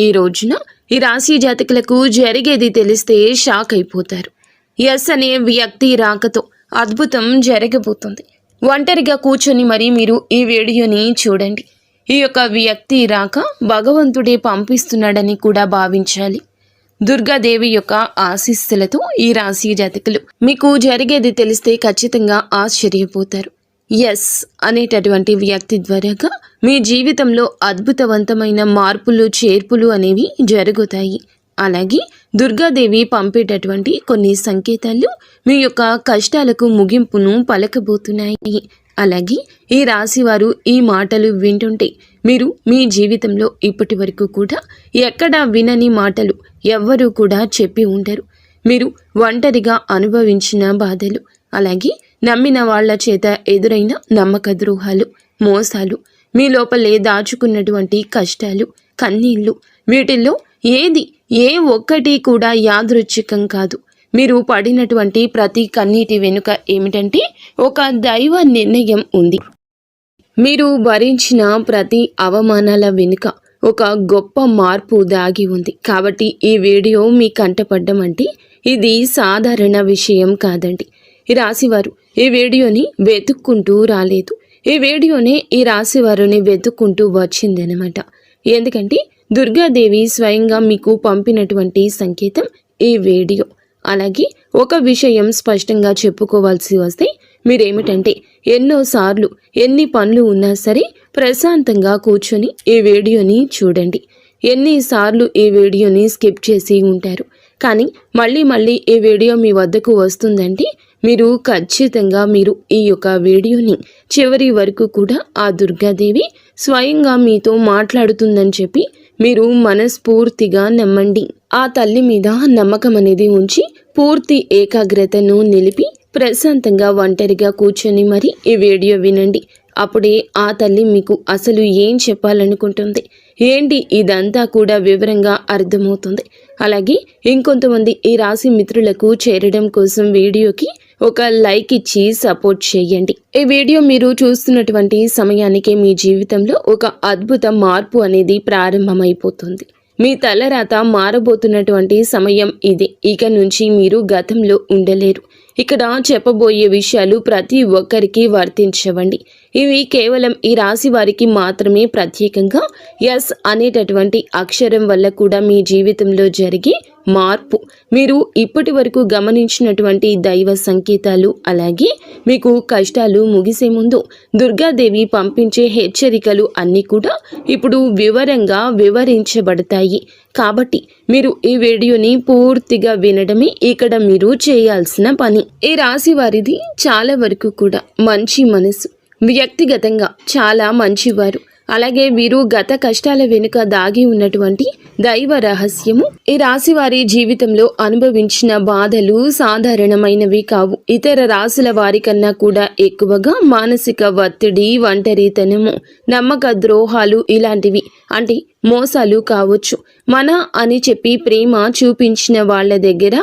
ఈ రోజున ఈ రాశి జాతకులకు జరిగేది తెలిస్తే షాక్ అయిపోతారు. ఎస్ అనే వ్యక్తి రాకతో అద్భుతం జరగబోతుంది. ఒంటరిగా కూర్చొని మరి మీరు ఈ వీడియోని చూడండి. ఈ యొక్క వ్యక్తి రాక భగవంతుడే పంపిస్తున్నాడని కూడా భావించాలి. దుర్గాదేవి యొక్క ఆశీస్సులతో ఈ రాశి జాతకులు మీకు జరిగేది తెలిస్తే ఖచ్చితంగా ఆశ్చర్యపోతారు. ఎస్ అనేటటువంటి వ్యక్తి ద్వారాగా మీ జీవితంలో అద్భుతవంతమైన మార్పులు చేర్పులు అనేవి జరుగుతాయి. అలాగే దుర్గాదేవి పంపేటటువంటి కొన్ని సంకేతాలు మీ యొక్క కష్టాలకు ముగింపును పలకబోతున్నాయి. అలాగే ఈ రాశి వారు ఈ మాటలు వింటుంటే మీరు మీ జీవితంలో ఇప్పటి వరకు కూడా ఎక్కడా వినని మాటలు ఎవ్వరూ కూడా చెప్పి ఉండరు. మీరు ఒంటరిగా అనుభవించిన బాధలు, అలాగే నమ్మిన వాళ్ల చేత ఎదురైన నమ్మక ద్రోహాలు, మోసాలు, మీ లోపలే దాచుకున్నటువంటి కష్టాలు, కన్నీళ్లు, వీటిల్లో ఏ ఒక్కటి కూడా యాదృచ్ఛికం కాదు. మీరు పడినటువంటి ప్రతి కన్నీటి వెనుక ఏమిటంటే ఒక దైవ నిర్ణయం ఉంది. మీరు భరించిన ప్రతి అవమానాల వెనుక ఒక గొప్ప మార్పు దాగి ఉంది. కాబట్టి ఈ వీడియో మీ కంటపడ్డం అంటే ఇది సాధారణ విషయం కాదండి. ఈ రాశివారు ఈ వీడియోని వెతుక్కుంటూ రాలేదు. ఈ వీడియోనే ఈ రాశివారిని వెతుక్కుంటూ వచ్చిందనమాట. ఎందుకంటే దుర్గాదేవి స్వయంగా మీకు పంపినటువంటి సంకేతం ఈ వీడియో. అలాగే ఒక విషయం స్పష్టంగా చెప్పుకోవాల్సి వస్తే మీరేమిటంటే ఎన్నోసార్లు ఎన్ని పనులు ఉన్నా సరే ప్రశాంతంగా కూర్చొని ఈ వీడియోని చూడండి. ఎన్నిసార్లు ఈ వీడియోని స్కిప్ చేసి ఉంటారు. కానీ మళ్ళీ ఈ వీడియో మీ వద్దకు వస్తుందంటే మీరు ఖచ్చితంగా ఈ యొక్క వీడియోని చివరి వరకు కూడా ఆ దుర్గాదేవి స్వయంగా మీతో మాట్లాడుతుందని చెప్పి మీరు మనస్ఫూర్తిగా నమ్మండి. ఆ తల్లి మీద నమ్మకం అనేది ఉంచి పూర్తి ఏకాగ్రతను నిలిపి ప్రశాంతంగా ఒంటరిగా కూర్చొని మరి ఈ వీడియో వినండి. అప్పుడే ఆ తల్లి మీకు అసలు ఏం చెప్పాలనుకుంటుంది ఏంటి ఇదంతా కూడా వివరంగా అర్థమవుతుంది. అలాగే ఇంకొంతమంది ఈ రాశి మిత్రులకు చేరడం కోసం వీడియోకి ఒక లైక్ ఇచ్చి సపోర్ట్ చేయండి. ఈ వీడియో మీరు చూస్తున్నటువంటి సమయానికి మీ జీవితంలో ఒక అద్భుత మార్పు అనేది ప్రారంభమైపోతుంది. మీ తలరాత మారబోతున్నటువంటి సమయం ఇదే. ఇక నుంచి మీరు గతంలో ఉండలేరు. ఇక్కడ చెప్పబోయే విషయాలు ప్రతి ఒక్కరికి వర్తించవండి. ఇవి కేవలం ఈ రాశి వారికి మాత్రమే ప్రత్యేకంగా ఎస్ అనేటటువంటి అక్షరం వల్ల కూడా మీ జీవితంలో జరిగే మార్పు, మీరు ఇప్పటి వరకు గమనించినటువంటి దైవ సంకేతాలు, అలాగే మీకు కష్టాలు ముగిసే ముందు దుర్గాదేవి పంపించే హెచ్చరికలు అన్నీ కూడా ఇప్పుడు వివరంగా వివరించబడతాయి. కాబట్టి మీరు ఈ వీడియోని పూర్తిగా వినడమే ఇక్కడ మీరు చేయాల్సిన పని. ఈ రాశి వారిది చాలా వరకు కూడా మంచి మనసు, వ్యక్తిగతంగా చాలా మంచివారు. అలాగే వీరు గత కష్టాల వెనుక దాగి ఉన్నటువంటి దైవ రహస్యము. ఈ రాశి వారి జీవితంలో అనుభవించిన బాధలు సాధారణమైనవి కావు. ఇతర రాశుల వారి కన్నా కూడా ఎక్కువగా మానసిక ఒత్తిడి, ఒంటరితనము, నమ్మక ద్రోహాలు ఇలాంటివి, అంటే మోసాలు కావచ్చు. మన అని చెప్పి ప్రేమ చూపించిన వాళ్ళ దగ్గర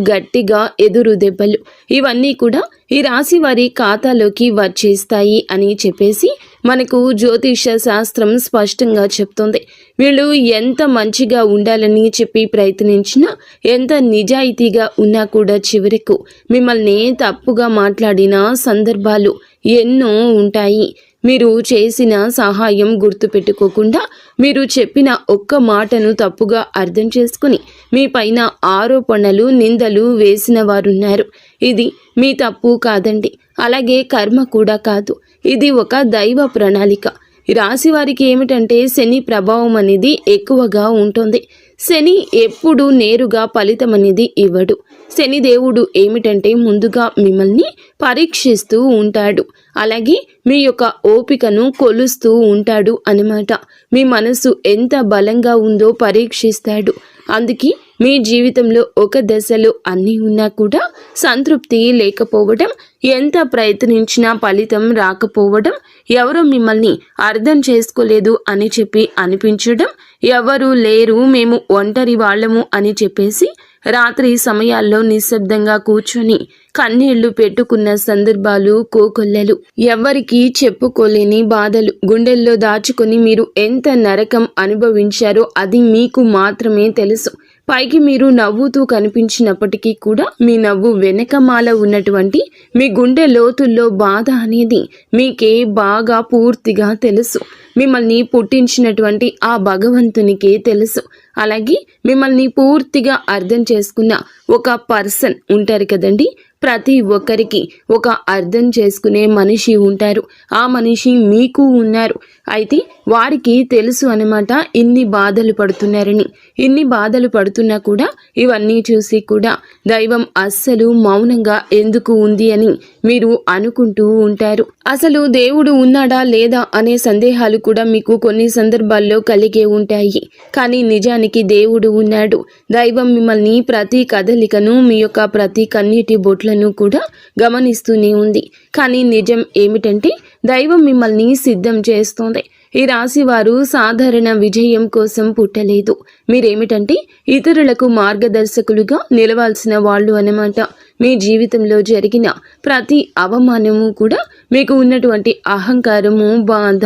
గట్టిగా ఎదురు దెబ్బలు, ఇవన్నీ కూడా ఈ రాశి వారి ఖాతాలోకి వచ్చేస్తాయి అని చెప్పేసి మనకు జ్యోతిష శాస్త్రం స్పష్టంగా చెప్తుంది. వీళ్ళు ఎంత మంచిగా ఉండాలని చెప్పి ప్రయత్నించినా, ఎంత నిజాయితీగా ఉన్నా కూడా చివరకు మిమ్మల్ని తప్పుగా మాట్లాడిన సందర్భాలు ఎన్నో ఉంటాయి. మీరు చేసిన సహాయం గుర్తుపెట్టుకోకుండా మీరు చెప్పిన ఒక్క మాటను తప్పుగా అర్థం చేసుకుని మీ పైన ఆరోపణలు, నిందలు వేసిన వారున్నారు. ఇది మీ తప్పు కాదండి. అలాగే కర్మ కూడా కాదు. ఇది ఒక దైవ ప్రణాళిక. రాశి వారికి ఏమిటంటే శని ప్రభావం అనేది ఎక్కువగా ఉంటుంది. శని ఎప్పుడు నేరుగా ఫలితం అనేది ఇవ్వడు. శని దేవుడు ఏమిటంటే ముందుగా మిమ్మల్ని పరీక్షిస్తూ ఉంటాడు. అలాగే మీ యొక్క ఓపికను కొలుస్తూ ఉంటాడు అన్నమాట. మీ మనసు ఎంత బలంగా ఉందో పరీక్షిస్తాడు. అందుకే మీ జీవితంలో ఒక దశలో అన్నీ ఉన్నా కూడా సంతృప్తి లేకపోవడం, ఎంత ప్రయత్నించినా ఫలితం రాకపోవడం, ఎవరో మిమ్మల్ని అర్థం చేసుకోలేదు అని చెప్పి అనిపించడం, ఎవరు లేరు మేము ఒంటరి వాళ్ళము అని చెప్పేసి రాత్రి సమయాల్లో నిశ్శబ్దంగా కూర్చొని కన్నీళ్లు పెట్టుకున్న సందర్భాలు కోకొల్లలు. ఎవ్వరికీ చెప్పుకోలేని బాధలు గుండెల్లో దాచుకొని మీరు ఎంత నరకం అనుభవించారో అది మీకు మాత్రమే తెలుసు. పైకి మీరు నవ్వుతూ కనిపించినప్పటికీ కూడా మీ నవ్వు వెనకమాల ఉన్నటువంటి మీ గుండె లోతుల్లో బాధ అనేది మీకే బాగా పూర్తిగా తెలుసు. మిమ్మల్ని పుట్టించినటువంటి ఆ భగవంతునికే తెలుసు. అలాగే మిమ్మల్ని పూర్తిగా అర్థం చేసుకున్న ఒక పర్సన్ ఉంటారు కదండి. ప్రతి ఒక్కరికి ఒక అర్థం చేసుకునే మనిషి ఉంటారు. ఆ మనిషి మీకు ఉన్నారు. అయితే వారికి తెలుసు అన్నమాట ఇన్ని బాధలు పడుతున్నారని. ఇన్ని బాధలు పడుతున్నా కూడా ఇవన్నీ చూసి కూడా దైవం అస్సలు మౌనంగా ఎందుకు ఉంది అని మీరు అనుకుంటూ ఉంటారు. అసలు దేవుడు ఉన్నాడా లేదా అనే సందేహాలు కూడా మీకు కొన్ని సందర్భాల్లో కలిగే ఉంటాయి. కానీ నిజానికి దేవుడు ఉన్నాడు. దైవం మిమ్మల్ని ప్రతి కదలికను, మీ యొక్క ప్రతి కన్నీటి బొట్లను కూడా గమనిస్తూనే ఉంది. కానీ నిజం ఏమిటంటే దైవం మిమ్మల్ని సిద్ధం చేస్తోంది. ఈ రాశి వారు సాధారణ విజయం కోసం పుట్టలేదు. మీరేమిటంటే ఇతరులకు మార్గదర్శకులుగా నిలవాల్సిన వాళ్ళు అన్నమాట. మీ జీవితంలో జరిగిన ప్రతి అవమానము కూడా మీకు ఉన్నటువంటి అహంకారము, బాధ,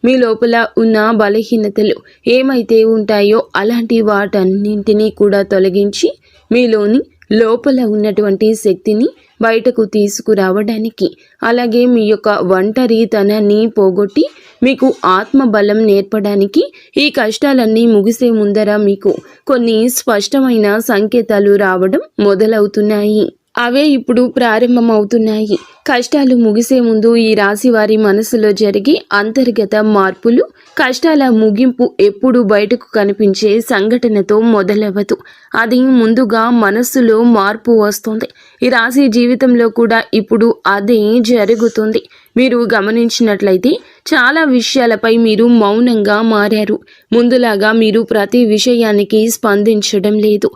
మీ లోపల ఉన్న బలహీనతలు ఏమైతే ఉంటాయో అలాంటి వాటన్నింటినీ కూడా తొలగించి మీలోని లోపల ఉన్నటువంటి శక్తిని బయటకు తీసుకురావడానికి, అలాగే మీ యొక్క ఒంటరితనాన్ని పోగొట్టి మీకు ఆత్మబలం నేర్పడానికి ఈ కష్టాలన్నీ ముగిసే ముందర మీకు కొన్ని స్పష్టమైన సంకేతాలు రావడం మొదలవుతున్నాయి. అవే ఇప్పుడు ప్రారంభమవుతున్నాయి. కష్టాలు ముగిసే ముందు ఈ రాశి వారి మనసులో జరిగే అంతర్గత మార్పులు, కష్టాల ముగింపు ఎప్పుడు బయటకు కనిపించే సంఘటనతో మొదలవ్వదు. అది ముందుగా మనస్సులో మార్పు వస్తుంది. ఈ రాశి జీవితంలో కూడా ఇప్పుడు అదే జరుగుతుంది. మీరు గమనించినట్లయితే చాలా విషయాలపై మీరు మౌనంగా మారారు. ముందులాగా మీరు ప్రతి విషయానికి స్పందించడం లేదు.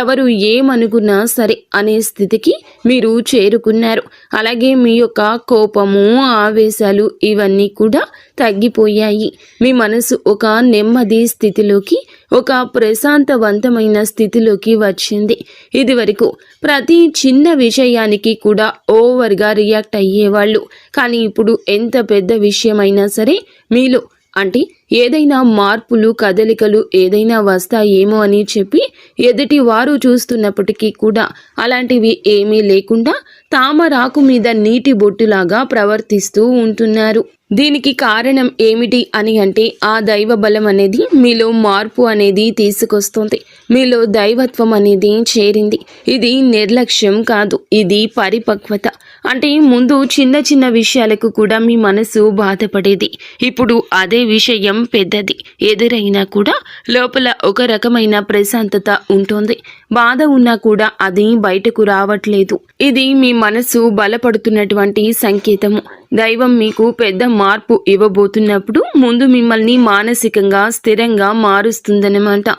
ఎవరు ఏమనుకున్నా సరే అనే స్థితికి మీరు చేరుకున్నారు. అలాగే మీ యొక్క కోపము, ఆవేశాలు ఇవన్నీ కూడా తగ్గిపోయాయి. మీ మనసు ఒక నెమ్మది స్థితిలోకి, ఒక ప్రశాంతవంతమైన స్థితిలోకి వచ్చింది. ఇది వరకు ప్రతి చిన్న విషయానికి కూడా ఓవర్గా రియాక్ట్ అయ్యేవాళ్ళు. కానీ ఇప్పుడు ఎంత పెద్ద విషయమైనా సరే మీలో అంటే ఏదైనా మార్పులు, కదలికలు ఏదైనా వస్తాయేమో అని చెప్పి ఎదుటి వారు చూస్తున్నప్పటికీ కూడా అలాంటివి ఏమీ లేకుండా తామరాకు మీద నీటి బొట్టులాగా ప్రవర్తిస్తూ ఉంటున్నారు. దీనికి కారణం ఏమిటి అని అంటే ఆ దైవ బలం అనేది మీలో మార్పు అనేది తీసుకొస్తుంది. మీలో దైవత్వం అనేది చేరింది. ఇది నిర్లక్ష్యం కాదు, ఇది పరిపక్వత. అంటే ముందు చిన్న చిన్న విషయాలకు కూడా మీ మనసు బాధపడేది. ఇప్పుడు అదే విషయం పెద్దది ఎదురైనా కూడా లోపల ఒక రకమైన ప్రశాంతత ఉంటుంది. బాధ ఉన్నా కూడా అది బయటకు రావట్లేదు. ఇది మీ మనసు బలపడుతున్నటువంటి సంకేతము. దైవం మీకు పెద్ద మార్పు ఇవ్వబోతున్నప్పుడు ముందు మిమ్మల్ని మానసికంగా స్థిరంగా మారుస్తుందన్నమాట.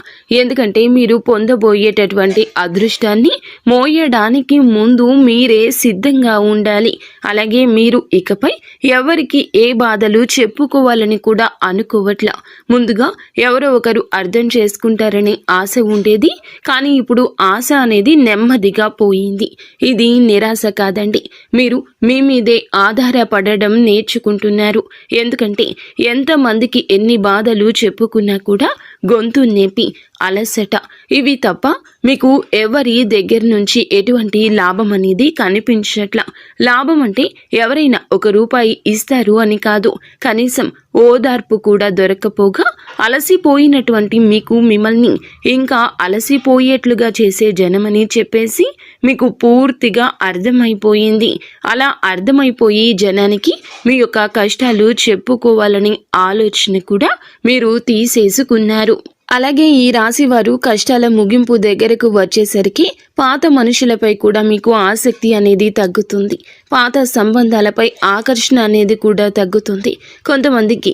ఎందుకంటే మీరు పొందబోయేటటువంటి అదృష్టాన్ని మోయడానికి ముందు మీరే సిద్ధంగా ఉండాలి. అలాగే మీరు ఇకపై ఎవరికి ఏ బాధలు చెప్పుకోవాలని కూడా అనుకోవట్లా. ముందుగా ఎవరో ఒకరు అర్థం చేసుకుంటారనే ఆశ ఉండేది. కానీ ఇప్పుడు ఆశ అనేది నెమ్మదిగా పోయింది. ఇది నిరాశ కాదండి. మీరు మీ మీదే ఆధారపడడం నేర్చుకుంటున్నారు. ఎందుకంటే ఎంతమందికి ఎన్ని బాధలు చెప్పుకున్నా కూడా గొంతు నొప్పి, అలసట ఇవి తప్ప మీకు ఎవరి దగ్గర నుంచి ఎటువంటి లాభం అనేది కనిపించట్లా. లాభం అంటే ఎవరైనా ₹1 ఇస్తారు అని కాదు, కనీసం ఓదార్పు కూడా దొరకపోగా అలసిపోయినటువంటి మీకు మిమ్మల్ని ఇంకా అలసిపోయేట్లుగా చేసే జనమని చెప్పేసి మీకు పూర్తిగా అర్థమైపోయింది. అలా అర్థమైపోయి జనానికి మీ యొక్క కష్టాలు చెప్పుకోవాలని ఆలోచన కూడా మీరు తీసేసుకున్నారు. అలాగే ఈ రాశి వారు కష్టాల ముగింపు దగ్గరకు వచ్చేసరికి పాత మనుషులపై కూడా మీకు ఆసక్తి అనేది తగ్గుతుంది. పాత సంబంధాలపై ఆకర్షణ అనేది కూడా తగ్గుతుంది. కొంతమందికి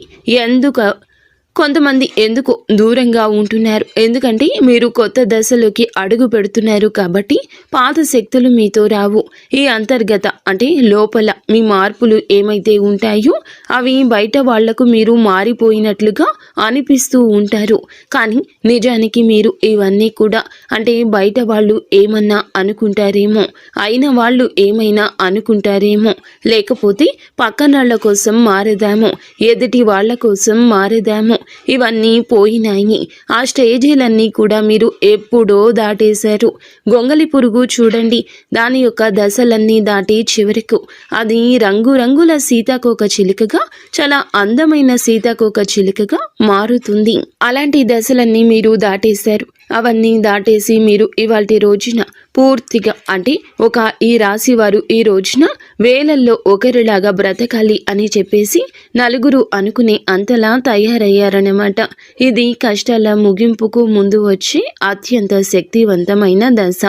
కొంతమంది ఎందుకు దూరంగా ఉంటున్నారు, ఎందుకంటే మీరు కొత్త దశలోకి అడుగు పెడుతున్నారు కాబట్టి పాత శక్తులు మీతో రావు. ఈ అంతర్గత అంటే లోపల మీ మార్పులు ఏమైతే ఉంటాయో అవి బయట వాళ్లకు మీరు మారిపోయినట్లుగా అనిపిస్తూ ఉంటారు. కానీ నిజానికి మీరు ఇవన్నీ కూడా అంటే బయట వాళ్ళు ఏమన్నా అనుకుంటారేమో, అయిన వాళ్ళు ఏమైనా అనుకుంటారేమో, లేకపోతే పక్కనాళ్ల కోసం మారదామో, ఎదుటి వాళ్ళ కోసం మారదామో, ఇవన్నీ పోయినాయి. ఆ స్టేజీలన్నీ కూడా మీరు ఎప్పుడో దాటేశారు. గొంగలి పురుగు చూడండి, దాని యొక్క దశలన్నీ దాటి చివరకు అది రంగురంగుల సీతాకోక చిలుకగా, చాలా అందమైన సీతాకోక చిలుకగా మారుతుంది. అలాంటి దశలన్నీ మీరు దాటేశారు. అవన్నీ దాటేసి మీరు ఇవాల్టి రోజున పూర్తిగా అంటే ఈ రాశి వారు ఈ రోజున వేలల్లో ఒకరిలాగా బ్రతకాలి అని చెప్పేసి నలుగురు అనుకునే అంతలా తయారయ్యారన్నమాట. ఇది కష్టాల ముగింపుకు ముందు వచ్చే అత్యంత శక్తివంతమైన దశ.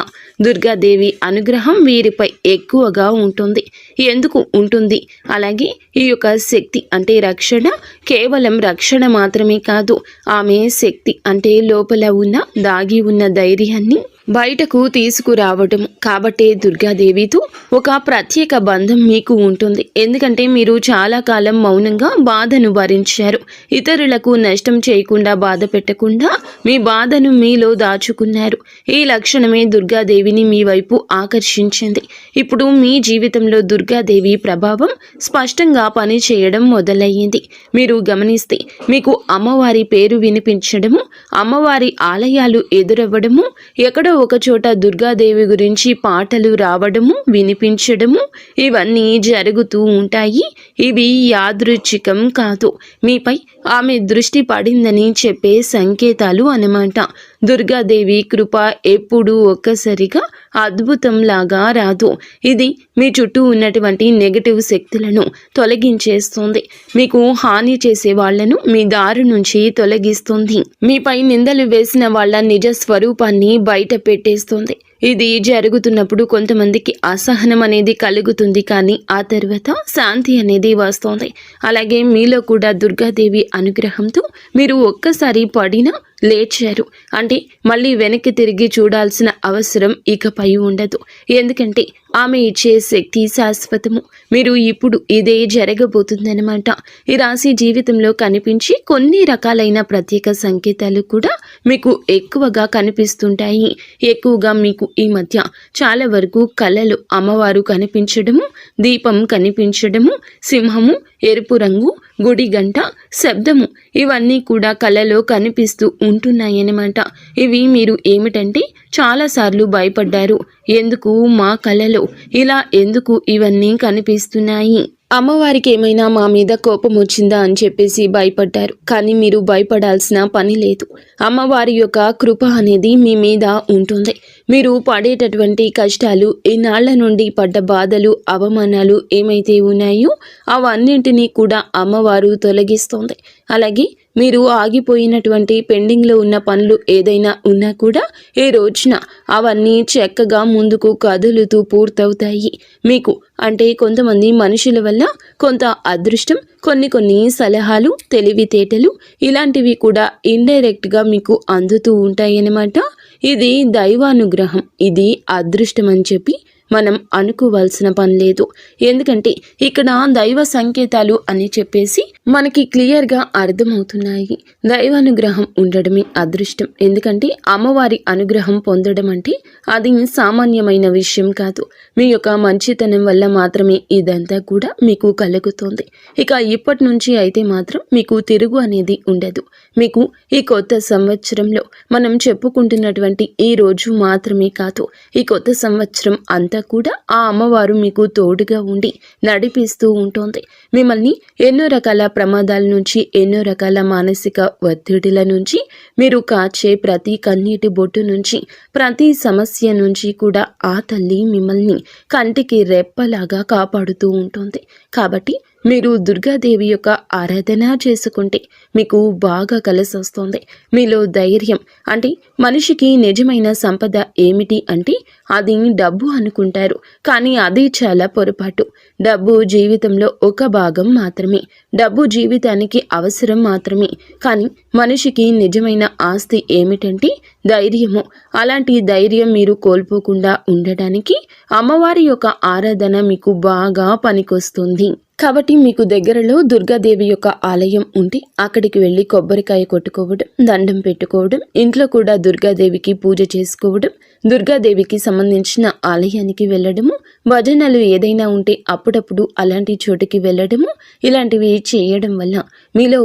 దుర్గాదేవి అనుగ్రహం వీరిపై ఎక్కువగా ఉంటుంది. ఎందుకు ఉంటుంది? అలాగే ఈ యొక్క శక్తి అంటే రక్షణ కేవలం రక్షణ మాత్రమే కాదు, ఆమె శక్తి అంటే లోపల ఉన్న దాగి ఉన్న ధైర్యాన్ని బయటకు తీసుకురావటం. కాబట్టే దుర్గాదేవితో ఒక ప్రత్యేక బంధం మీకు ఉంటుంది. ఎందుకంటే మీరు చాలా కాలం మౌనంగా బాధను భరించారు. ఇతరులకు నష్టం చేయకుండా, బాధ పెట్టకుండా మీ బాధను మీలో దాచుకున్నారు. ఈ లక్షణమే దుర్గాదేవిని మీ వైపు ఆకర్షించింది. ఇప్పుడు మీ జీవితంలో దుర్గాదేవి ప్రభావం స్పష్టంగా పనిచేయడం మొదలయ్యింది. మీరు గమనిస్తే మీకు అమ్మవారి పేరు వినిపించడము, అమ్మవారి ఆలయాలు ఎదురవ్వడము, ఎక్కడో ఒక చోట దుర్గాదేవి గురించి పాటలు రావడము, వినిపించడము, ఇవన్నీ జరుగుతూ ఉంటాయి. ఇవి యాదృచ్ఛికం కాదు, మీపై ఆమె దృష్టి పడిందని చెప్పే సంకేతాలు అన్నమాట. దుర్గాదేవి కృప ఎప్పుడూ ఒక్కసారిగా అద్భుతంలాగా రాదు. ఇది మీ చుట్టూ ఉన్నటువంటి నెగటివ్ శక్తులను తొలగించేస్తుంది. మీకు హాని చేసే వాళ్లను మీ దారి నుంచి తొలగిస్తుంది. మీపై నిందలు వేసిన వాళ్ళ నిజ స్వరూపాన్ని బయట పెట్టేస్తుంది. ఇది జరుగుతున్నప్పుడు కొంతమందికి అసహనం అనేది కలుగుతుంది, కానీ ఆ తర్వాత శాంతి అనేది వస్తుంది. అలాగే మీలో కూడా దుర్గాదేవి అనుగ్రహంతో మీరు ఒక్కసారి పడినా లేచారు అంటే మళ్ళీ వెనక్కి తిరిగి చూడాల్సిన అవసరం ఇకపై ఉండదు. ఎందుకంటే ఆమె ఇచ్చే శక్తి శాశ్వతము. మీరు ఇప్పుడు ఇదే జరగబోతుందన్నమాట. ఈ రాశి జీవితంలో కనిపించి కొన్ని రకాలైన ప్రత్యేక సంకేతాలు కూడా మీకు ఎక్కువగా కనిపిస్తుంటాయి. ఎక్కువగా మీకు ఈ మధ్య చాలా వరకు కళలు అమ్మవారు కనిపించడము, దీపం కనిపించడము, సింహము, ఎరుపు రంగు, గుడి గంట, శబ్దము, ఇవన్నీ కూడా కళలో కనిపిస్తూ ఉంటున్నాయన్నమాట. ఇవి మీరు ఏమిటంటే చాలాసార్లు భయపడ్డారు. ఎందుకు మా కళలో ఇలా ఎందుకు ఇవన్నీ కనిపిస్తున్నాయి, అమ్మవారికి ఏమైనా మా మీద కోపం వచ్చిందా అని చెప్పేసి భయపడ్డారు. కానీ మీరు భయపడాల్సిన పని లేదు. అమ్మవారి యొక్క కృప అనేది మీ మీద ఉంటుంది. మీరు పడేటటువంటి కష్టాలు, ఈనాళ్ల నుండి పడ్డ బాధలు, అవమానాలు ఏమైతే ఉన్నాయో అవన్నింటినీ కూడా అమ్మవారు తొలగిస్తుంది. అలాగే మీరు ఆగిపోయినటువంటి పెండింగ్లో ఉన్న పనులు ఏదైనా ఉన్నా కూడా ఈ రోజున అవన్నీ చక్కగా ముందుకు కదులుతూ పూర్తవుతాయి. మీకు అంటే కొంతమంది మనుషుల వల్ల కొంత అదృష్టం, కొన్ని సలహాలు, తెలివితేటలు ఇలాంటివి కూడా ఇండైరెక్ట్గా మీకు అందుతూ ఉంటాయన్నమాట. ఇది దైవానుగ్రహం, ఇది అదృష్టం అని చెప్పి మనం అనుకోవాల్సిన పని లేదు. ఎందుకంటే ఇక్కడ దైవ సంకేతాలు అని చెప్పేసి మనకి క్లియర్గా అర్థమవుతున్నాయి. దైవానుగ్రహం ఉండడమే అదృష్టం. ఎందుకంటే అమ్మవారి అనుగ్రహం పొందడం అంటే అది సామాన్యమైన విషయం కాదు. మీ యొక్క మంచితనం వల్ల మాత్రమే ఇదంతా కూడా మీకు కలుగుతుంది. ఇక ఇప్పటి నుంచి అయితే మాత్రం మీకు తిరుగు అనేది ఉండదు. మీకు ఈ కొత్త సంవత్సరంలో మనం చెప్పుకుంటున్నటువంటి ఈ రోజు మాత్రమే కాదు, ఈ కొత్త సంవత్సరం అంతా కూడా ఆ అమ్మవారు మీకు తోడుగా ఉండి నడిపిస్తూ ఉంటుంది. మిమ్మల్ని ఎన్నో రకాల ప్రమాదాల నుంచి, ఎన్నో రకాల మానసిక ఒత్తిడిల నుంచి, మీరు కాచే ప్రతి కన్నీటి బొట్టు నుంచి, ప్రతి సమస్య నుంచి కూడా ఆ తల్లి మిమ్మల్ని కంటికి రెప్పలాగా కాపాడుతూ ఉంటుంది. కాబట్టి మీరు దుర్గాదేవి యొక్క ఆరాధన చేసుకుంటే మీకు బాగా కలిసి వస్తుంది. మీలో ధైర్యం అంటే మనిషికి నిజమైన సంపద ఏమిటి అంటే అది డబ్బు అనుకుంటారు, కానీ అది చాలా పొరపాటు. డబ్బు జీవితంలో ఒక భాగం మాత్రమే, డబ్బు జీవితానికి అవసరం మాత్రమే. కానీ మనిషికి నిజమైన ఆస్తి ఏమిటంటే ధైర్యము. అలాంటి ధైర్యం మీరు కోల్పోకుండా ఉండడానికి అమ్మవారి యొక్క ఆరాధన మీకు బాగా పనికొస్తుంది. కాబట్టి మీకు దగ్గరలో దుర్గాదేవి యొక్క ఆలయం ఉంటే అక్కడికి వెళ్ళి కొబ్బరికాయ కొట్టుకోవడం, దండం పెట్టుకోవడం, ఇంట్లో కూడా దుర్గాదేవికి పూజ చేసుకోవడం, దుర్గాదేవికి సంబంధించిన ఆలయానికి వెళ్ళడము, భజనలు ఏదైనా ఉంటే అప్పుడప్పుడు అలాంటి చోటుకి వెళ్ళడము, ఇలాంటివి చేయడం వల్ల మీలో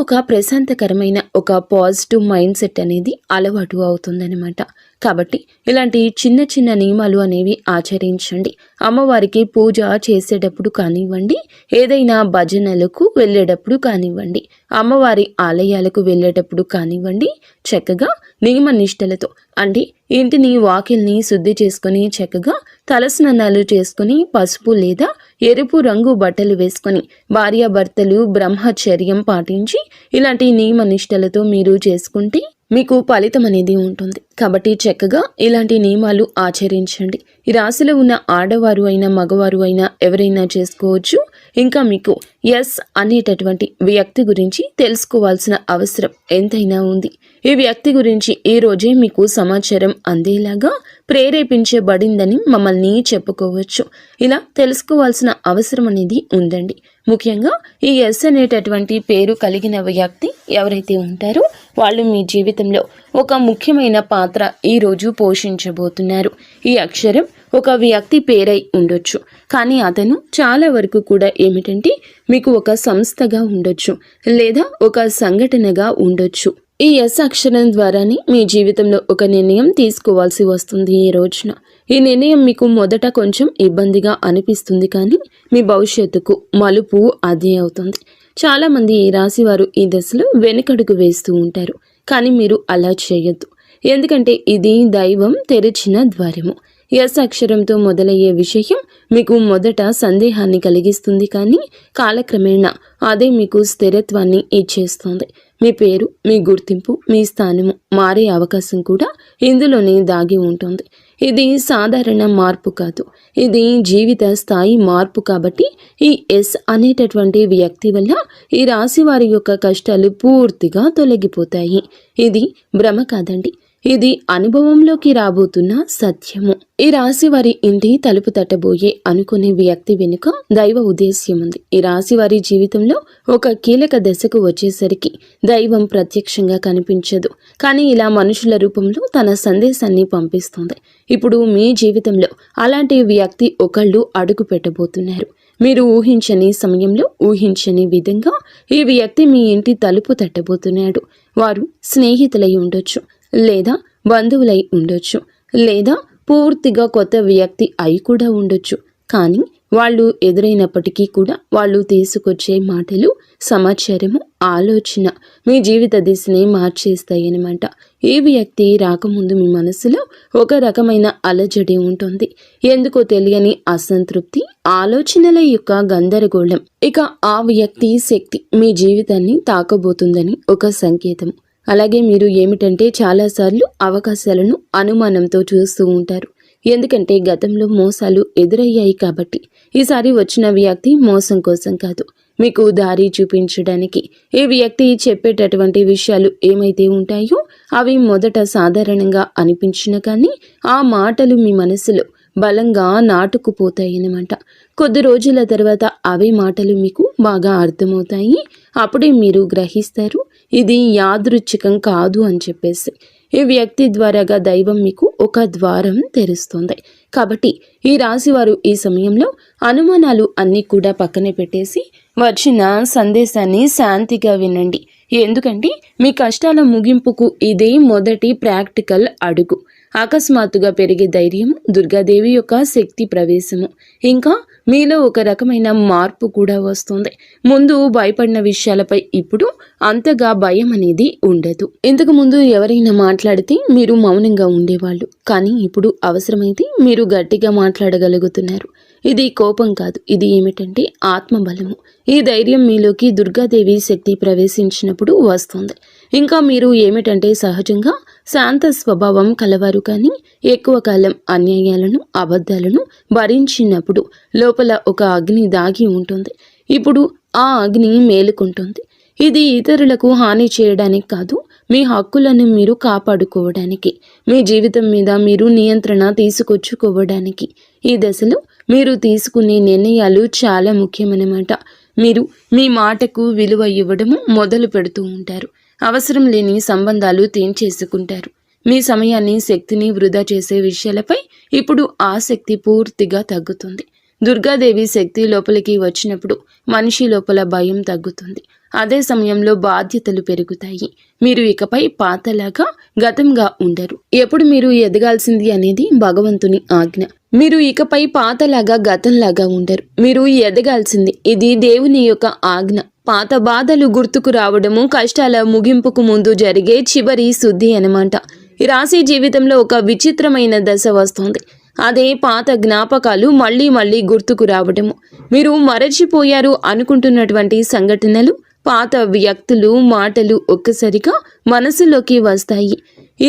ఒక ప్రశాంతకరమైన ఒక పాజిటివ్ మైండ్ సెట్ అనేది అలవాటు అవుతుందన్నమాట. కాబట్టి ఇలాంటి చిన్న చిన్న నియమాలు అనేవి ఆచరించండి. అమ్మవారికి పూజ చేసేటప్పుడు కానివ్వండి, ఏదైనా భజనలకు వెళ్ళేటప్పుడు కానివ్వండి, అమ్మవారి ఆలయాలకు వెళ్ళేటప్పుడు కానివ్వండి, చక్కగా నియమ నిష్టలతో అంటే ఇంటిని వాకిల్ని శుద్ధి చేసుకొని చక్కగా తలస్నానాలు చేసుకుని పసుపు లేదా ఎరుపు రంగు బట్టలు వేసుకొని భార్యాభర్తలు బ్రహ్మచర్యం పాటించి ఇలాంటి నియమ నిష్టలతో మీరు చేసుకుంటే మీకు ఫలితం అనేది ఉంటుంది. కాబట్టి చక్కగా ఇలాంటి నియమాలు ఆచరించండి. ఈ రాశిలో ఉన్న ఆడవారు అయినా మగవారు అయినా ఎవరైనా చేసుకోవచ్చు. ఇంకా మీకు ఎస్ అనేటటువంటి వ్యక్తి గురించి తెలుసుకోవాల్సిన అవసరం ఎంతైనా ఉంది. ఈ వ్యక్తి గురించి ఈ రోజే మీకు సమాచారం అందేలాగా ప్రేరేపించబడిందని మమ్మల్ని చెప్పుకోవచ్చు. ఇలా తెలుసుకోవాల్సిన అవసరం అనేది ఉందండి. ముఖ్యంగా ఈ ఎస్ అనేటటువంటి పేరు కలిగిన వ్యక్తి ఎవరైతే ఉంటారో వాళ్ళు మీ జీవితంలో ఒక ముఖ్యమైన పాత్ర ఈరోజు పోషించబోతున్నారు. ఈ అక్షరం ఒక వ్యక్తి పేరై ఉండొచ్చు, కానీ అతను చాలా వరకు కూడా ఏమిటంటే మీకు ఒక సంస్థగా ఉండొచ్చు లేదా ఒక సంఘటనగా ఉండొచ్చు. ఈ ఎస్ అక్షరం ద్వారానే మీ జీవితంలో ఒక నిర్ణయం తీసుకోవాల్సి వస్తుంది. ఈ రోజున ఈ నిర్ణయం మీకు మొదట కొంచెం ఇబ్బందిగా అనిపిస్తుంది, కానీ మీ భవిష్యత్తుకు మలుపు అదే అవుతుంది. చాలామంది ఈ రాశి వారు ఈ దశలో వెనుకడుగు వేస్తూ ఉంటారు, కానీ మీరు అలా చేయొద్దు. ఎందుకంటే ఇది దైవం తెరిచిన ద్వారము. ఎస్ అక్షరంతో మొదలయ్యే విషయం మీకు మొదట సందేహాన్ని కలిగిస్తుంది, కానీ కాలక్రమేణా అదే మీకు స్థిరత్వాన్ని ఇచ్చేస్తుంది. మీ పేరు, మీ గుర్తింపు, మీ స్థానము మారే అవకాశం కూడా ఇందులోనే దాగి ఉంటుంది. ఇది సాధారణ మార్పు కాదు, ఇది జీవిత స్థాయి మార్పు. కాబట్టి ఈ ఎస్ అనేటటువంటి వ్యక్తి వల్ల ఈ రాశి వారి యొక్క కష్టాలు పూర్తిగా తొలగిపోతాయి. ఇది భ్రమ కాదండి, ఇది అనుభవంలోకి రాబోతున్న సత్యము. ఈ రాశి వారి ఇంటి తలుపు తట్టబోయే అనుకునే వ్యక్తి వెనుక దైవ ఉద్దేశ్యం ఉంది. ఈ రాశి వారి జీవితంలో ఒక కీలక దశకు వచ్చేసరికి దైవం ప్రత్యక్షంగా కనిపించదు, కానీ ఇలా మనుషుల రూపంలో తన సందేశాన్ని పంపిస్తుంది. ఇప్పుడు మీ జీవితంలో అలాంటి వ్యక్తి ఒకళ్ళు అడుగు పెట్టబోతున్నారు. మీరు ఊహించని సమయంలో ఊహించని విధంగా ఈ వ్యక్తి మీ ఇంటి తలుపు తట్టబోతున్నాడు. వారు స్నేహితులై ఉండొచ్చు, లేదా బంధువులై ఉండొచ్చు, లేదా పూర్తిగా కొత్త వ్యక్తి అయి కూడా ఉండొచ్చు. కానీ వాళ్ళు ఎదురైనప్పటికీ కూడా వాళ్ళు తీసుకొచ్చే మాటలు, సమాచారము, ఆలోచన మీ జీవిత దిశని మార్చేస్తాయన్నమాట. ఈ వ్యక్తి రాకముందు మీ మనసులో ఒక రకమైన అలజడి ఉంటుంది. ఎందుకో తెలియని అసంతృప్తి, ఆలోచనల యొక్క గందరగోళం. ఇక ఆ వ్యక్తి శక్తి మీ జీవితాన్ని తాకబోతుందని ఒక సంకేతం. అలాగే మీరు ఏమిటంటే చాలాసార్లు అవకాశాలను అనుమానంతో చూస్తూ ఉంటారు. ఎందుకంటే గతంలో మోసాలు ఎదురయ్యాయి కాబట్టి. ఈసారి వచ్చిన వ్యక్తి మోసం కోసం కాదు, మీకు దారి చూపించడానికి. ఈ వ్యక్తి చెప్పేటటువంటి విషయాలు ఏమైతే ఉంటాయో అవి మొదట సాధారణంగా అనిపించిన కానీ ఆ మాటలు మీ మనసులో బలంగా నాటుకుపోతాయన్నమాట. కొద్ది రోజుల తర్వాత అవే మాటలు మీకు బాగా అర్థమవుతాయి. అప్పుడే మీరు గ్రహిస్తారు ఇది యాదృచ్ఛికం కాదు అని చెప్పేసి. ఈ వ్యక్తి ద్వారాగా దైవం మీకు ఒక ద్వారం తెరుస్తుంది. కాబట్టి ఈ రాశి వారు ఈ సమయంలో అనుమానాలు అన్నీ కూడా పక్కన పెట్టేసి వచ్చిన సందేశాన్ని శాంతిగా వినండి. ఎందుకంటే మీ కష్టాల ముగింపుకు ఇదే మొదటి ప్రాక్టికల్ అడుగు. అకస్మాత్తుగా పెరిగే ధైర్యం, దుర్గాదేవి యొక్క శక్తి ప్రవేశము, ఇంకా మీలో ఒక రకమైన మార్పు కూడా వస్తుంది. ముందు భయపడిన విషయాలపై ఇప్పుడు అంతగా భయం అనేది ఉండదు. ఇంతకు ముందు ఎవరైనా మాట్లాడితే మీరు మౌనంగా ఉండేవాళ్ళు, కానీ ఇప్పుడు అవసరమైతే మీరు గట్టిగా మాట్లాడగలుగుతున్నారు. ఇది కోపం కాదు, ఇది ఏమిటంటే ఆత్మబలము. ఈ ధైర్యం మీలోకి దుర్గాదేవి శక్తి ప్రవేశించినప్పుడు వస్తుంది. ఇంకా మీరు ఏమిటంటే సహజంగా శాంత స్వభావం కలవారు, కానీ ఎక్కువ కాలం అన్యాయాలను అబద్ధాలను భరించినప్పుడు లోపల ఒక అగ్ని దాగి ఉంటుంది. ఇప్పుడు ఆ అగ్ని మేలుకుంటుంది. ఇది ఇతరులకు హాని చేయడానికి కాదు, మీ హక్కులను మీరు కాపాడుకోవడానికి, మీ జీవితం మీద మీరు నియంత్రణ తీసుకొచ్చుకోవడానికి. ఈ దశలో మీరు తీసుకునే నిర్ణయాలు చాలా ముఖ్యమన్నమాట. మీరు మీ మాటకు విలువ ఇవ్వడము మొదలు పెడుతూ ఉంటారు. అవసరం లేని సంబంధాలు తెంచేసుకుంటారు. మీ సమయాన్ని శక్తిని వృధా చేసే విషయాలపై ఇప్పుడు ఆసక్తి పూర్తిగా తగ్గుతుంది. దుర్గాదేవి శక్తి లోపలికి వచ్చినప్పుడు మనిషి లోపల భయం తగ్గుతుంది. అదే సమయంలో బాధ్యతలు పెరుగుతాయి. మీరు ఇకపై పాతలాగా గతంగా ఉండరు. ఎప్పుడు మీరు ఎదగాల్సింది అనేది భగవంతుని ఆజ్ఞ. మీరు ఇకపై పాతలాగా గతంలాగా ఉండరు. మీరు ఎదగాల్సింది, ఇది దేవుని యొక్క ఆజ్ఞ. పాత బాధలు గుర్తుకు రావడము కష్టాల ముగింపుకు ముందు జరిగే చివరి శుద్ధి అన్నమాట. ఈ రాశి జీవితంలో ఒక విచిత్రమైన దశ వస్తుంది. అదే పాత జ్ఞాపకాలు మళ్ళీ మళ్ళీ గుర్తుకు రావడము. మీరు మరచిపోయారు అనుకుంటున్నటువంటి సంఘటనలు, పాత వ్యక్తులు, మాటలు ఒక్కసారిగా మనసులోకి వస్తాయి.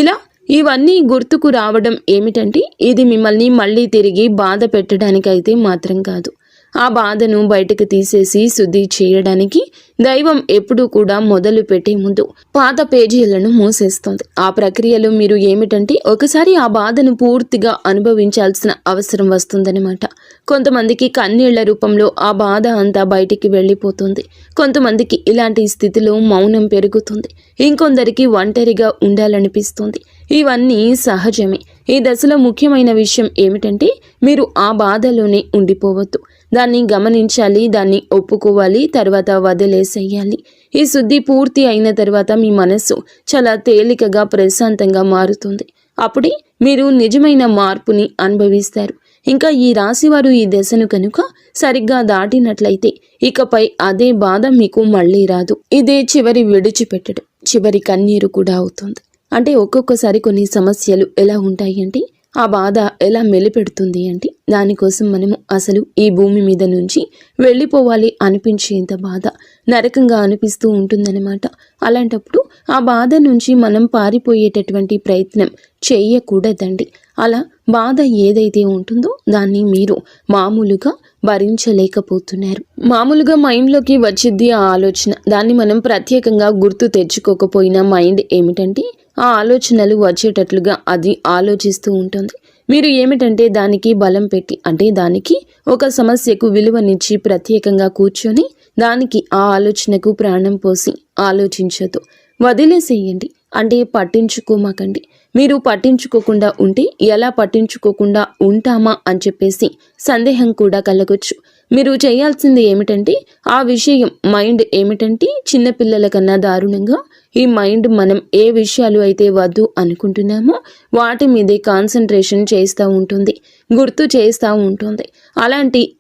ఇలా ఇవన్నీ గుర్తుకు రావడం ఏమిటంటే ఇది మిమ్మల్ని మళ్ళీ తిరిగి బాధ పెట్టడానికైతే మాత్రం కాదు. ఆ బాధను బయటకు తీసేసి శుద్ధి చేయడానికి దైవం ఎప్పుడూ కూడా మొదలు పెట్టే ముందు పాత పేజీలను మూసేస్తుంది. ఆ ప్రక్రియలో మీరు ఏమిటంటే ఒకసారి ఆ బాధను పూర్తిగా అనుభవించాల్సిన అవసరం వస్తుందన్నమాట. కొంతమందికి కన్నీళ్ల రూపంలో ఆ బాధ అంతా బయటికి వెళ్ళిపోతుంది. కొంతమందికి ఇలాంటి స్థితిలో మౌనం పెరుగుతుంది. ఇంకొందరికి ఒంటరిగా ఉండాలనిపిస్తుంది. ఇవన్నీ సహజమే. ఈ దశలో ముఖ్యమైన విషయం ఏమిటంటే మీరు ఆ బాధలోనే ఉండిపోవద్దు. దాన్ని గమనించాలి, దాన్ని ఒప్పుకోవాలి, తర్వాత వదిలేసేయాలి. ఈ శుద్ధి పూర్తి అయిన తర్వాత మీ మనస్సు చాలా తేలికగా ప్రశాంతంగా మారుతుంది. అప్పుడే మీరు నిజమైన మార్పుని అనుభవిస్తారు. ఇంకా ఈ రాశివారు ఈ దశను కనుక సరిగ్గా దాటినట్లయితే ఇకపై అదే బాధ మీకు మళ్ళీ రాదు. ఇదే చివరి విడిచిపెట్టడం, చివరి కన్నీరు కూడా అవుతుంది. అంటే ఒక్కొక్కసారి కొన్ని సమస్యలు ఎలా ఉంటాయి అంటే ఆ బాధ ఎలా మెలిపెడుతుంది అంటే దానికోసం మనము అసలు ఈ భూమి మీద నుంచి వెళ్ళిపోవాలి అనిపించేంత బాధ నరకంగా అనిపిస్తూ ఉంటుందన్నమాట. అలాంటప్పుడు ఆ బాధ నుంచి మనం పారిపోయేటటువంటి ప్రయత్నం చేయకూడదండి. అలా బాధ ఏదైతే ఉంటుందో దాన్ని మీరు మామూలుగా భరించలేకపోతున్నారు. మామూలుగా మైండ్లోకి వచ్చింది ఆ ఆలోచన. దాన్ని మనం ప్రత్యేకంగా గుర్తు తెచ్చుకోకపోయినా మైండ్ ఏమిటంటే ఆ ఆలోచనలు వచ్చేటట్లుగా అది ఆలోచిస్తూ ఉంటుంది. మీరు ఏమిటంటే దానికి బలం పెట్టి, అంటే దానికి ఒక సమస్యకు విలువనిచ్చి ప్రత్యేకంగా కూర్చొని దానికి ఆ ఆలోచనకు ప్రాణం పోసి ఆలోచించదు, వదిలేసేయండి. అంటే పట్టించుకోమాకండి. మీరు పట్టించుకోకుండా ఉంటే ఎలా పట్టించుకోకుండా ఉంటామా అని చెప్పేసి సందేహం కూడా కలగొచ్చు. మీరు చేయాల్సింది ఏమిటంటే ఆ విషయం మైండ్ ఏమిటంటే చిన్నపిల్లల కన్నా దారుణంగా ఈ మైండ్ మనం ఏ విషయాలు అయితే వద్దు అనుకుంటున్నామో వాటి మీదే కాన్సన్ట్రేషన్ చేస్తూ ఉంటుంది, గుర్తు చేస్తూ ఉంటుంది.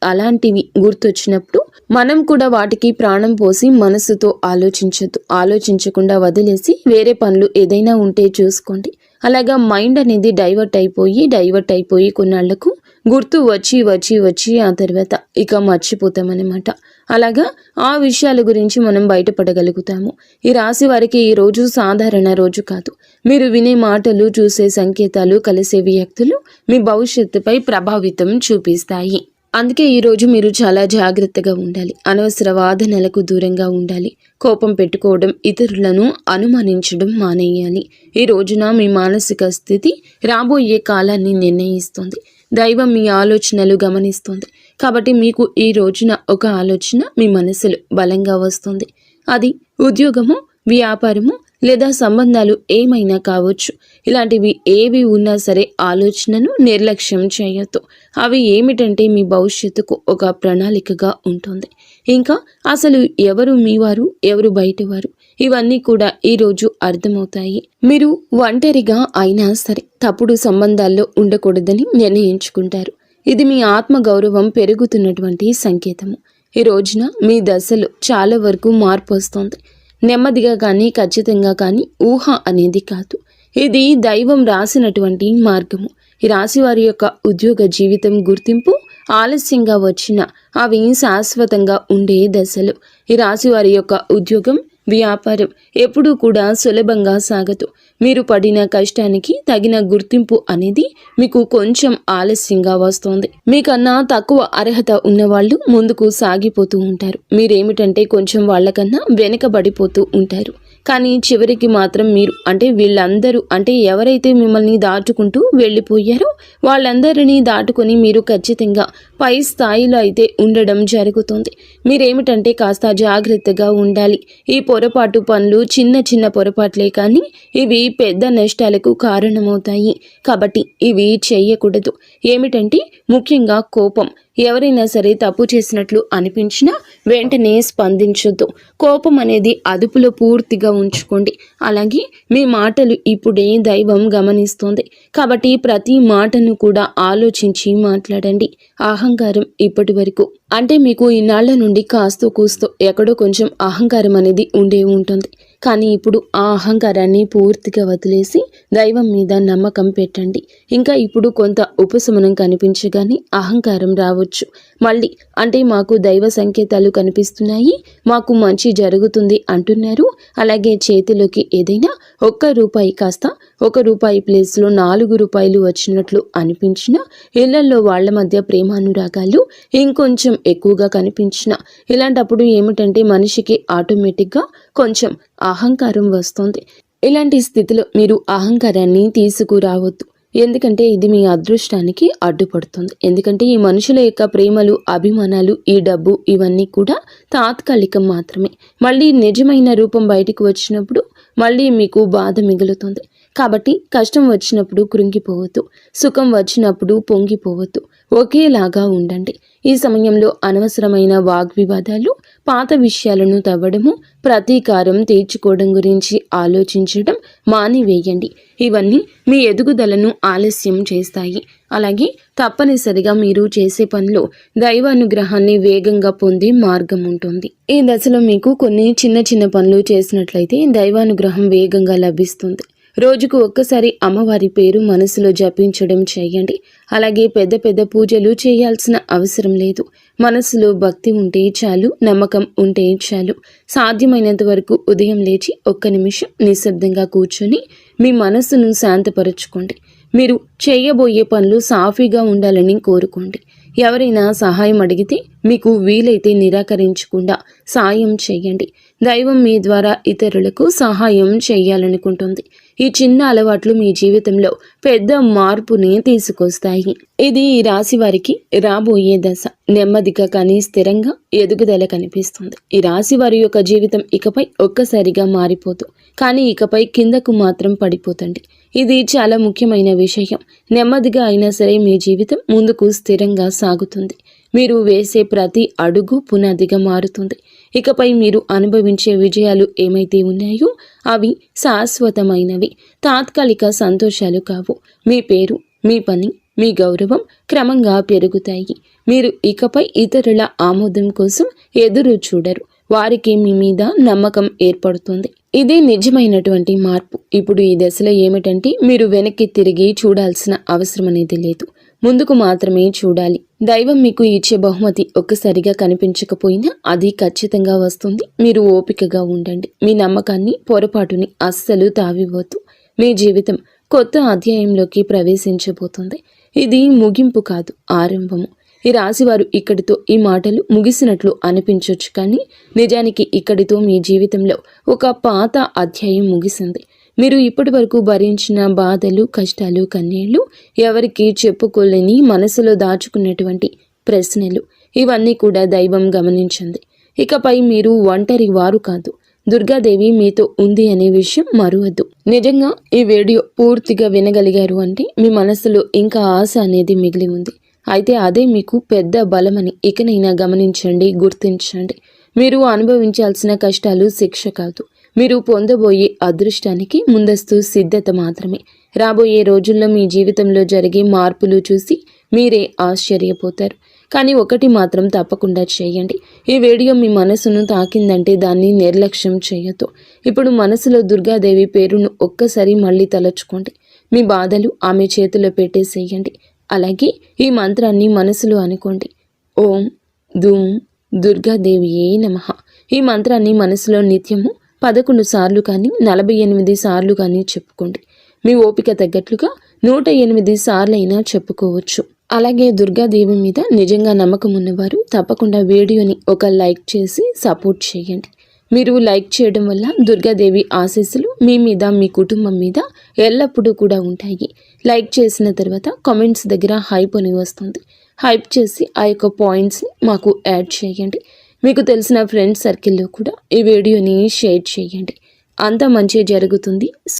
అలాంటివి గుర్తొచ్చినప్పుడు మనం కూడా వాటికి ప్రాణం పోసి మనసుతో ఆలోచించొద్దు. ఆలోచించకుండా వదిలేసి వేరే పనులు ఏదైనా ఉంటే చూసుకోండి. అలాగా మైండ్ అనేది డైవర్ట్ అయిపోయి కొన్నాళ్లకు గుర్తు వచ్చి ఆ తర్వాత ఇక మర్చిపోతామన్నమాట. అలాగా ఆ విషయాల గురించి మనం బయటపడగలుగుతాము. ఈ రాశి వారికి ఈ రోజు సాధారణ రోజు కాదు. మీరు వినే మాటలు, చూసే సంకేతాలు, కలిసే వ్యక్తులు మీ భవిష్యత్తుపై ప్రభావితం చూపిస్తాయి. అందుకే ఈరోజు మీరు చాలా జాగ్రత్తగా ఉండాలి. అనవసర వాదనలకు దూరంగా ఉండాలి. కోపం పెట్టుకోవడం, ఇతరులను అనుమానించడం మానేయాలి. ఈ రోజున మీ మానసిక స్థితి రాబోయే కాలాన్ని నిర్ణయిస్తుంది. దైవం మీ ఆలోచనలు గమనిస్తుంది. కాబట్టి మీకు ఈ రోజున ఒక ఆలోచన మీ మనసులో బలంగా వస్తుంది. అది ఉద్యోగము, వ్యాపారము లేదా సంబంధాలు ఏమైనా కావచ్చు. ఇలాంటివి ఏవి ఉన్నా సరే ఆలోచనను నిర్లక్ష్యం చేయొద్దు. అవి ఏమిటంటే మీ భవిష్యత్తుకు ఒక ప్రణాళికగా ఉంటుంది. ఇంకా అసలు ఎవరు మీవారు, ఎవరు బయటవారు, ఇవన్నీ కూడా ఈరోజు అర్థమవుతాయి. మీరు ఒంటరిగా అయినా సరే తప్పుడు సంబంధాల్లో ఉండకూడదని నిర్ణయించుకుంటారు. ఇది మీ ఆత్మగౌరవం పెరుగుతున్నటువంటి సంకేతము. ఈ రోజున మీ దశలో చాలా వరకు మార్పు వస్తుంది. నెమ్మదిగా కానీ ఖచ్చితంగా కానీ ఊహ అనేది కాదు. ఇది దైవం రాసినటువంటి మార్గము. ఈ రాశి వారి యొక్క ఉద్యోగ జీవితం గుర్తింపు ఆలస్యంగా వచ్చినా అవి శాశ్వతంగా ఉండే దశలు. ఈ రాశి వారి యొక్క ఉద్యోగం, వ్యాపారం ఎప్పుడూ కూడా సులభంగా సాగదు. మీరు పడిన కష్టానికి తగిన గుర్తింపు అనేది మీకు కొంచెం ఆలస్యంగా వస్తోంది. మీకన్నా తక్కువ అర్హత ఉన్నవాళ్ళు ముందుకు సాగిపోతూ ఉంటారు. మీరేమిటంటే కొంచెం వాళ్ళకన్నా వెనకబడిపోతూ ఉంటారు. కానీ చివరికి మాత్రం మీరు వీళ్ళందరూ ఎవరైతే మిమ్మల్ని దాటుకుంటూ వెళ్ళిపోయారో వాళ్ళందరినీ దాటుకొని మీరు ఖచ్చితంగా పై స్థాయిలో అయితే ఉండడం జరుగుతుంది. మీరేమిటంటే కాస్త జాగ్రత్తగా ఉండాలి. ఈ పొరపాటు పనులు చిన్న చిన్న పొరపాట్లే కానీ ఇవి పెద్ద నష్టాలకు కారణమవుతాయి. కాబట్టి ఇవి చేయకూడదు. ఏమిటంటే ముఖ్యంగా కోపం. ఎవరైనా సరే తప్పు చేసినట్లు అనిపించినా వెంటనే స్పందించొద్దు. కోపం అనేది అదుపులో పూర్తిగా ఉంచుకోండి. అలాగే మీ మాటలు ఇప్పుడే దైవం గమనిస్తోంది. కాబట్టి ప్రతి మాటను కూడా ఆలోచించి మాట్లాడండి. అహంకారం ఇప్పటి వరకు మీకు ఇన్నాళ్ల నుండి కాస్తో కూస్తో ఎక్కడో కొంచెం అహంకారం అనేది ఉండే ఉంటుంది. కానీ ఇప్పుడు ఆ అహంకారాన్ని పూర్తిగా వదిలేసి దైవం మీద నమ్మకం పెట్టండి. ఇంకా ఇప్పుడు కొంత ఉపశమనం కనిపించగానే అహంకారం రావచ్చు. మళ్ళీ మాకు దైవ సంకేతాలు కనిపిస్తున్నాయి, మాకు మంచి జరుగుతుంది అంటున్నారు. అలాగే చేతిలోకి ఏదైనా ₹1 కాస్త ₹1 ప్లేస్లో ₹4 వచ్చినట్లు అనిపించిన, ఇళ్లలో వాళ్ల మధ్య ప్రేమానురాగాలు ఇంకొంచెం ఎక్కువగా కనిపించిన, ఇలాంటప్పుడు ఏమిటంటే మనిషికి ఆటోమేటిక్గా కొంచెం అహంకారం వస్తుంది. ఇలాంటి స్థితిలో మీరు అహంకారాన్ని తీసుకురావద్దు. ఎందుకంటే ఇది మీ అదృష్టానికి అడ్డుపడుతుంది. ఎందుకంటే ఈ మనుషుల యొక్క ప్రేమలు, అభిమానాలు, ఈ డబ్బు ఇవన్నీ కూడా తాత్కాలికం మాత్రమే. మళ్ళీ నిజమైన రూపం బయటికి వచ్చినప్పుడు మళ్ళీ మీకు బాధ మిగులుతుంది. కాబట్టి కష్టం వచ్చినప్పుడు కృంగిపోవద్దు, సుఖం వచ్చినప్పుడు పొంగిపోవద్దు. ఒకేలాగా ఉండండి. ఈ సమయంలో అనవసరమైన వాగ్వివాదాలు, పాత విషయాలను తవ్వడము, ప్రతీకారం తీర్చుకోవడం గురించి ఆలోచించడం మానివేయండి. ఇవన్నీ మీ ఎదుగుదలను ఆలస్యం చేస్తాయి. అలాగే తప్పనిసరిగా మీరు చేసే పనిలో దైవానుగ్రహాన్ని వేగంగా పొందే మార్గం ఉంటుంది. ఈ దశలో మీకు కొన్ని చిన్న చిన్న పనులు చేసినట్లయితే దైవానుగ్రహం వేగంగా లభిస్తుంది. రోజుకు ఒక్కసారి అమ్మవారి పేరు మనసులో జపించడం చేయండి. అలాగే పెద్ద పెద్ద పూజలు చేయాల్సిన అవసరం లేదు. మనసులో భక్తి ఉంటే చాలు, నమ్మకం ఉంటే చాలు. సాధ్యమైనంత వరకు ఉదయం లేచి 1 నిమిషం నిశ్శబ్దంగా కూర్చొని మీ మనసును శాంతపరచుకోండి. మీరు చేయబోయే పనులు సాఫీగా ఉండాలని కోరుకోండి. ఎవరైనా సహాయం అడిగితే మీకు వీలైతే నిరాకరించకుండా సాయం చేయండి. దైవం మీ ద్వారా ఇతరులకు సహాయం చేయాలనుకుంటుంది. ఈ చిన్న అలవాట్లు మీ జీవితంలో పెద్ద మార్పుని తీసుకొస్తాయి. ఇది ఈ రాశి వారికి రాబోయే దశ. నెమ్మదిగా కానీ స్థిరంగా ఎదుగుదల కనిపిస్తుంది. ఈ రాశి వారి యొక్క జీవితం ఇకపై ఒక్కసారిగా మారిపోదు, కానీ ఇకపై కిందకు మాత్రం పడిపోతండి. ఇది చాలా ముఖ్యమైన విషయం. నెమ్మదిగా అయినా సరే మీ జీవితం ముందుకు స్థిరంగా సాగుతుంది. మీరు వేసే ప్రతి అడుగు పునాదిగా మారుతుంది. ఇకపై మీరు అనుభవించే విజయాలు ఏమైతే ఉన్నాయో అవి శాశ్వతమైనవి, తాత్కాలిక సంతోషాలు కావు. మీ పేరు, మీ పని, మీ గౌరవం క్రమంగా పెరుగుతాయి. మీరు ఇకపై ఇతరుల ఆమోదం కోసం ఎదురు చూడరు. వారికి మీ మీద నమ్మకం ఏర్పడుతుంది. ఇదే నిజమైనటువంటి మార్పు. ఇప్పుడు ఈ దశలో ఏమిటంటే మీరు వెనక్కి తిరిగి చూడాల్సిన అవసరం అనేది లేదు. ముందుకు మాత్రమే చూడాలి. దైవం మీకు ఇచ్చే బహుమతి ఒక్కసారిగా కనిపించకపోయినా అది ఖచ్చితంగా వస్తుంది. మీరు ఓపికగా ఉండండి. మీ నమ్మకాన్ని, పొరపాటుని అస్సలు తావివ్వద్దు. మీ జీవితం కొత్త అధ్యాయంలోకి ప్రవేశించబోతుంది. ఇది ముగింపు కాదు, ఆరంభము. ఈ రాశివారు ఇక్కడితో ఈ మాటలు ముగిసినట్లు అనిపించవచ్చు, కానీ నిజానికి ఇక్కడితో మీ జీవితంలో ఒక పాత అధ్యాయం ముగిసింది. మీరు ఇప్పటి వరకు భరించిన బాధలు, కష్టాలు, కన్నీళ్లు, ఎవరికి చెప్పుకోలేని మనసులో దాచుకున్నటువంటి ప్రశ్నలు, ఇవన్నీ కూడా దైవం గమనించింది. ఇకపై మీరు ఒంటరి వారు కాదు. దుర్గాదేవి మీతో ఉంది అనే విషయం మరువద్దు. నిజంగా ఈ వీడియో పూర్తిగా వినగలిగారు అంటే మీ మనసులో ఇంకా ఆశ అనేది మిగిలి ఉంది. అయితే అదే మీకు పెద్ద బలమని ఇకనైనా గమనించండి, గుర్తించండి. మీరు అనుభవించాల్సిన కష్టాలు శిక్ష కాదు, మీరు పొందబోయే అదృష్టానికి ముందస్తు సిద్ధత మాత్రమే. రాబోయే రోజుల్లో మీ జీవితంలో జరిగే మార్పులు చూసి మీరే ఆశ్చర్యపోతారు. కానీ ఒకటి మాత్రం తప్పకుండా చేయండి. ఈ వీడియో మీ మనసును తాకిందంటే దాన్ని నిర్లక్ష్యం చేయొద్దు. ఇప్పుడు మనసులో దుర్గాదేవి పేరును ఒక్కసారి మళ్ళీ తలుచుకోండి. మీ బాధలు ఆమె చేతిలో పెట్టేసేయండి. అలాగే ఈ మంత్రాన్ని మనసులో అనుకోండి. ఓం ధూం దుర్గాదేవియే నమః. ఈ మంత్రాన్ని మనసులో నిత్యము 11 సార్లు కానీ 48 సార్లు కానీ చెప్పుకోండి. మీ ఓపిక తగ్గట్లుగా 108 సార్లైనా చెప్పుకోవచ్చు. అలాగే దుర్గాదేవి మీద నిజంగా నమ్మకం ఉన్నవారు తప్పకుండా వీడియోని ఒక లైక్ చేసి సపోర్ట్ చేయండి. మీరు లైక్ చేయడం వల్ల దుర్గాదేవి ఆశీస్సులు మీ మీద మీ కుటుంబం మీద ఎల్లప్పుడూ కూడా ఉంటాయి. లైక్ చేసిన తర్వాత కామెంట్స్ దగ్గర హైప్ అని వస్తుంది. హైప్ చేసి ఆ యొక్క పాయింట్స్ని మాకు యాడ్ చేయండి. మీకు తెలిసిన ఫ్రెండ్స్ సర్కిల్లో కూడా ఈ వీడియోని షేర్ చేయండి. అంతా మంచి జరుగుతుంది.